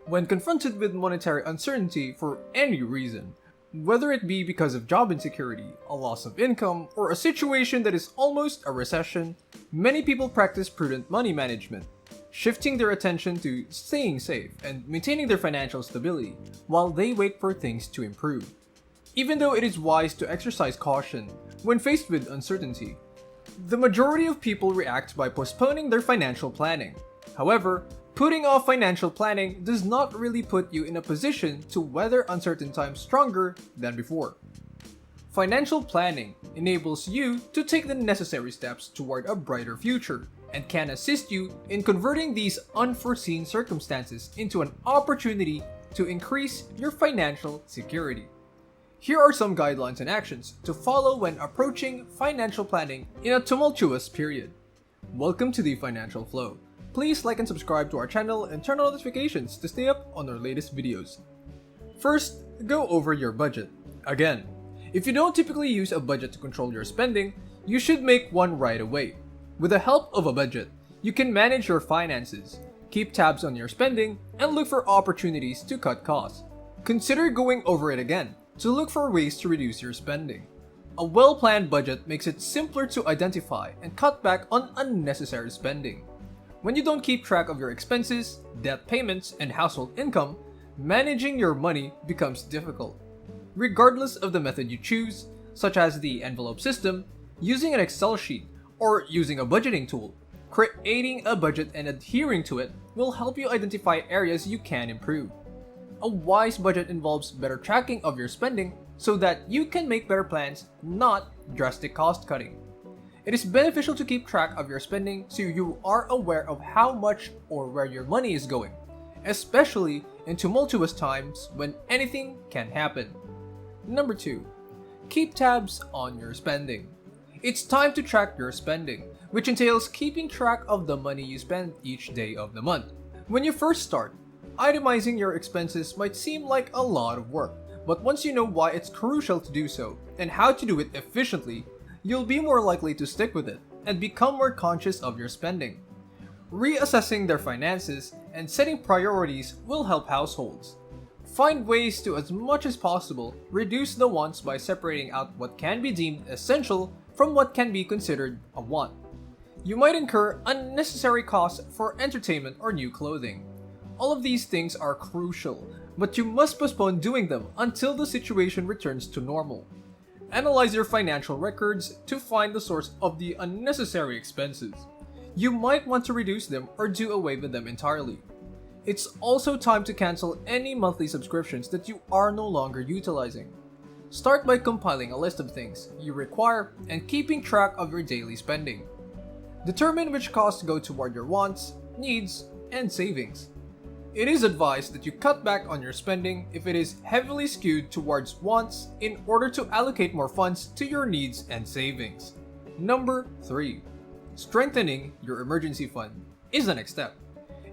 When confronted with monetary uncertainty for any reason, whether it be because of job insecurity, a loss of income, or a situation that is almost a recession, many people practice prudent money management, shifting their attention to staying safe and maintaining their financial stability while they wait for things to improve. Even though it is wise to exercise caution when faced with uncertainty, the majority of people react by postponing their financial planning. However, putting off financial planning does not really put you in a position to weather uncertain times stronger than before. Financial planning enables you to take the necessary steps toward a brighter future and can assist you in converting these unforeseen circumstances into an opportunity to increase your financial security. Here are some guidelines and actions to follow when approaching financial planning in a tumultuous period. Welcome to the Financial Flow. Please like and subscribe to our channel and turn on notifications to stay up on our latest videos. First, go over your budget. Again, if you don't typically use a budget to control your spending, you should make one right away. With the help of a budget, you can manage your finances, keep tabs on your spending, and look for opportunities to cut costs. Consider going over it again to look for ways to reduce your spending. A well-planned budget makes it simpler to identify and cut back on unnecessary spending. When you don't keep track of your expenses, debt payments, and household income, managing your money becomes difficult. Regardless of the method you choose, such as the envelope system, using an Excel sheet, or using a budgeting tool, creating a budget and adhering to it will help you identify areas you can improve. A wise budget involves better tracking of your spending so that you can make better plans, not drastic cost cutting. It is beneficial to keep track of your spending so you are aware of how much or where your money is going, especially in tumultuous times when anything can happen. Number 2. Keep tabs on your spending. It's time to track your spending, which entails keeping track of the money you spend each day of the month. When you first start, itemizing your expenses might seem like a lot of work, but once you know why it's crucial to do so and how to do it efficiently, you'll be more likely to stick with it and become more conscious of your spending. Reassessing their finances and setting priorities will help households. Find ways to, as much as possible, reduce the wants by separating out what can be deemed essential from what can be considered a want. You might incur unnecessary costs for entertainment or new clothing. All of these things are crucial, but you must postpone doing them until the situation returns to normal. Analyze your financial records to find the source of the unnecessary expenses. You might want to reduce them or do away with them entirely. It's also time to cancel any monthly subscriptions that you are no longer utilizing. Start by compiling a list of things you require and keeping track of your daily spending. Determine which costs go toward your wants, needs, and savings. It is advised that you cut back on your spending if it is heavily skewed towards wants in order to allocate more funds to your needs and savings. Number 3. Strengthening your emergency fund is the next step.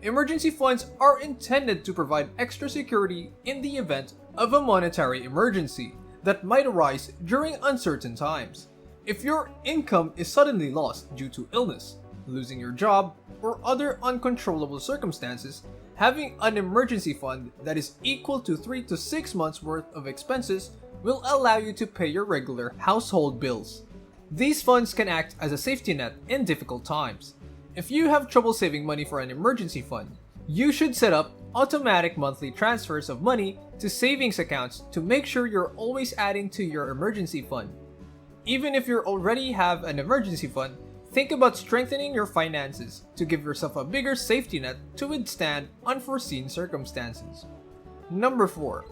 Emergency funds are intended to provide extra security in the event of a monetary emergency that might arise during uncertain times. If your income is suddenly lost due to illness, losing your job, or other uncontrollable circumstances, having an emergency fund that is equal to 3 to 6 months worth of expenses will allow you to pay your regular household bills. These funds can act as a safety net in difficult times. If you have trouble saving money for an emergency fund, you should set up automatic monthly transfers of money to savings accounts to make sure you're always adding to your emergency fund. Even if you already have an emergency fund, think about strengthening your finances to give yourself a bigger safety net to withstand unforeseen circumstances. Number 4.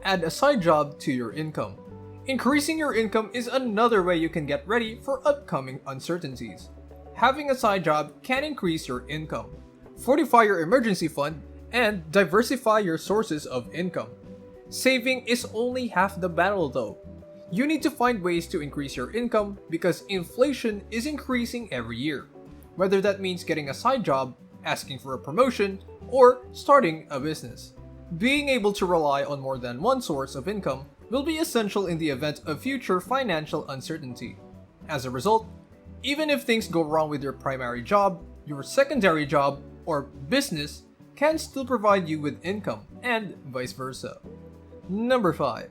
Add a side job to your income. Increasing your income is another way you can get ready for upcoming uncertainties. Having a side job can increase your income, fortify your emergency fund, and diversify your sources of income. Saving is only half the battle though. You need to find ways to increase your income because inflation is increasing every year. Whether that means getting a side job, asking for a promotion, or starting a business. Being able to rely on more than one source of income will be essential in the event of future financial uncertainty. As a result, even if things go wrong with your primary job, your secondary job, or business, can still provide you with income, and vice versa. Number 5.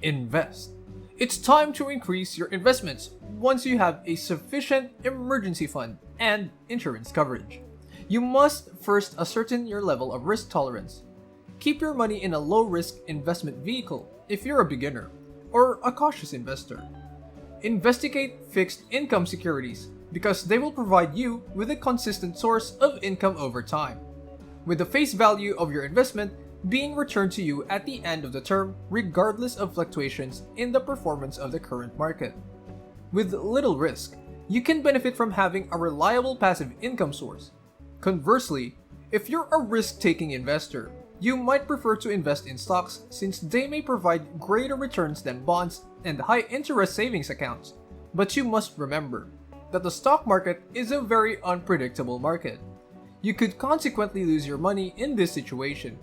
Invest. It's time to increase your investments once you have a sufficient emergency fund and insurance coverage. You must first ascertain your level of risk tolerance. Keep your money in a low-risk investment vehicle if you're a beginner or a cautious investor. Investigate fixed income securities because they will provide you with a consistent source of income over time, with the face value of your investment being returned to you at the end of the term regardless of fluctuations in the performance of the current market. With little risk, you can benefit from having a reliable passive income source. Conversely, if you're a risk-taking investor, you might prefer to invest in stocks since they may provide greater returns than bonds and high-interest savings accounts. But you must remember that the stock market is a very unpredictable market. You could consequently lose your money in this situation.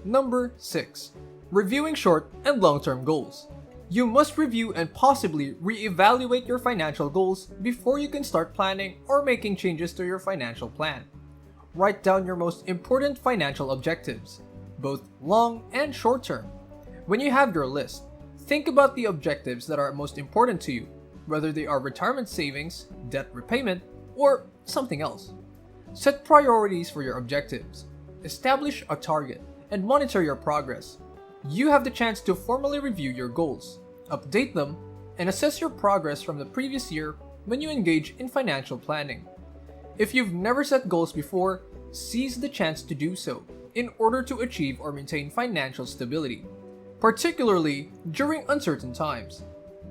Number 6. Reviewing short and long-term goals. You must review and possibly re-evaluate your financial goals before you can start planning or making changes to your financial plan. Write down your most important financial objectives, both long and short-term. When you have your list, think about the objectives that are most important to you, whether they are retirement savings, debt repayment, or something else. Set priorities for your objectives. Establish a target and monitor your progress. You have the chance to formally review your goals, update them, and assess your progress from the previous year when you engage in financial planning. If you've never set goals before, seize the chance to do so in order to achieve or maintain financial stability, particularly during uncertain times.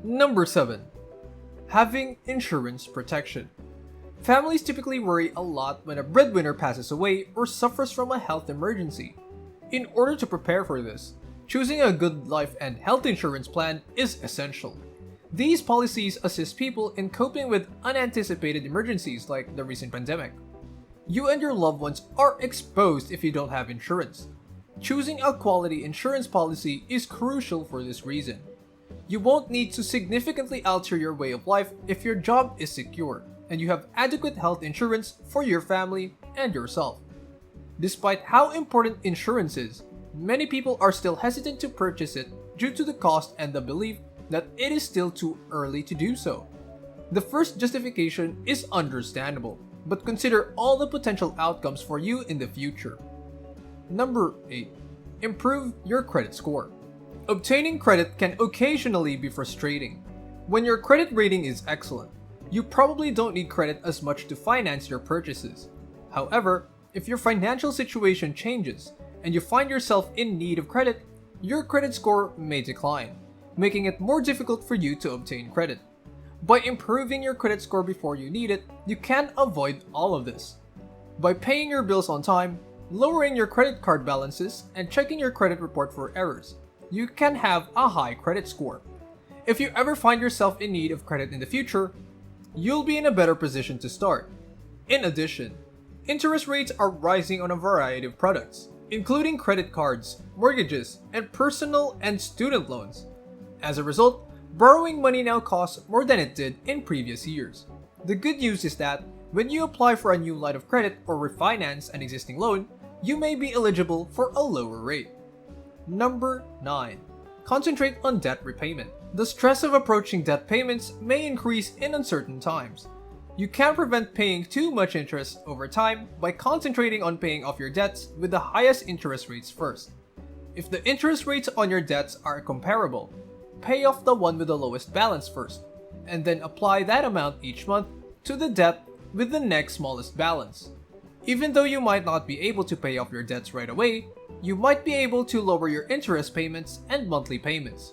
Number 7. Having insurance protection. Families typically worry a lot when a breadwinner passes away or suffers from a health emergency. In order to prepare for this, choosing a good life and health insurance plan is essential. These policies assist people in coping with unanticipated emergencies like the recent pandemic. You and your loved ones are exposed if you don't have insurance. Choosing a quality insurance policy is crucial for this reason. You won't need to significantly alter your way of life if your job is secure and you have adequate health insurance for your family and yourself. Despite how important insurance is, many people are still hesitant to purchase it due to the cost and the belief that it is still too early to do so. The first justification is understandable, but consider all the potential outcomes for you in the future. Number 8. Improve your credit score. Obtaining credit can occasionally be frustrating. When your credit rating is excellent, you probably don't need credit as much to finance your purchases. However, if your financial situation changes and you find yourself in need of credit, your credit score may decline, making it more difficult for you to obtain credit. By improving your credit score before you need it, you can avoid all of this. By paying your bills on time, lowering your credit card balances, and checking your credit report for errors, you can have a high credit score. If you ever find yourself in need of credit in the future, you'll be in a better position to start. In addition, interest rates are rising on a variety of products, including credit cards, mortgages, and personal and student loans. As a result, borrowing money now costs more than it did in previous years. The good news is that when you apply for a new line of credit or refinance an existing loan, you may be eligible for a lower rate. Number 9. Concentrate on debt repayment. The stress of approaching debt payments may increase in uncertain times. You can prevent paying too much interest over time by concentrating on paying off your debts with the highest interest rates first. If the interest rates on your debts are comparable, pay off the one with the lowest balance first, and then apply that amount each month to the debt with the next smallest balance. Even though you might not be able to pay off your debts right away, you might be able to lower your interest payments and monthly payments.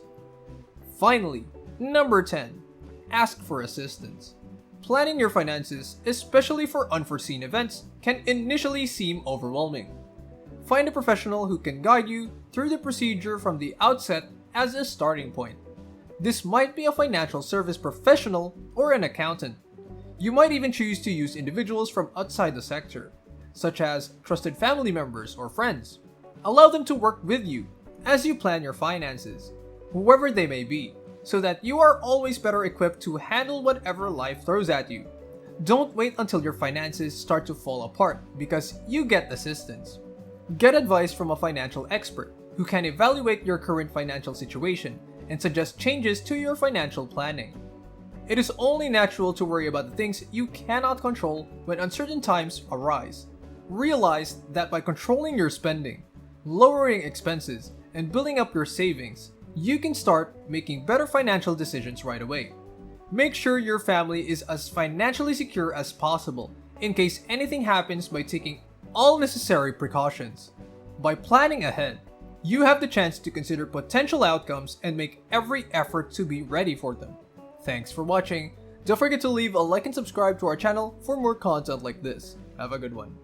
Finally, number 10. Ask for assistance. Planning your finances, especially for unforeseen events, can initially seem overwhelming. Find a professional who can guide you through the procedure from the outset as a starting point. This might be a financial service professional or an accountant. You might even choose to use individuals from outside the sector, such as trusted family members or friends. Allow them to work with you as you plan your finances, whoever they may be, so that you are always better equipped to handle whatever life throws at you. Don't wait until your finances start to fall apart because you get assistance. Get advice from a financial expert who can evaluate your current financial situation and suggest changes to your financial planning. It is only natural to worry about the things you cannot control when uncertain times arise. Realize that by controlling your spending, lowering expenses, and building up your savings, you can start making better financial decisions right away. Make sure your family is as financially secure as possible in case anything happens by taking all necessary precautions. By planning ahead, you have the chance to consider potential outcomes and make every effort to be ready for them. Thanks for watching. Don't forget to leave a like and subscribe to our channel for more content like this. Have a good one.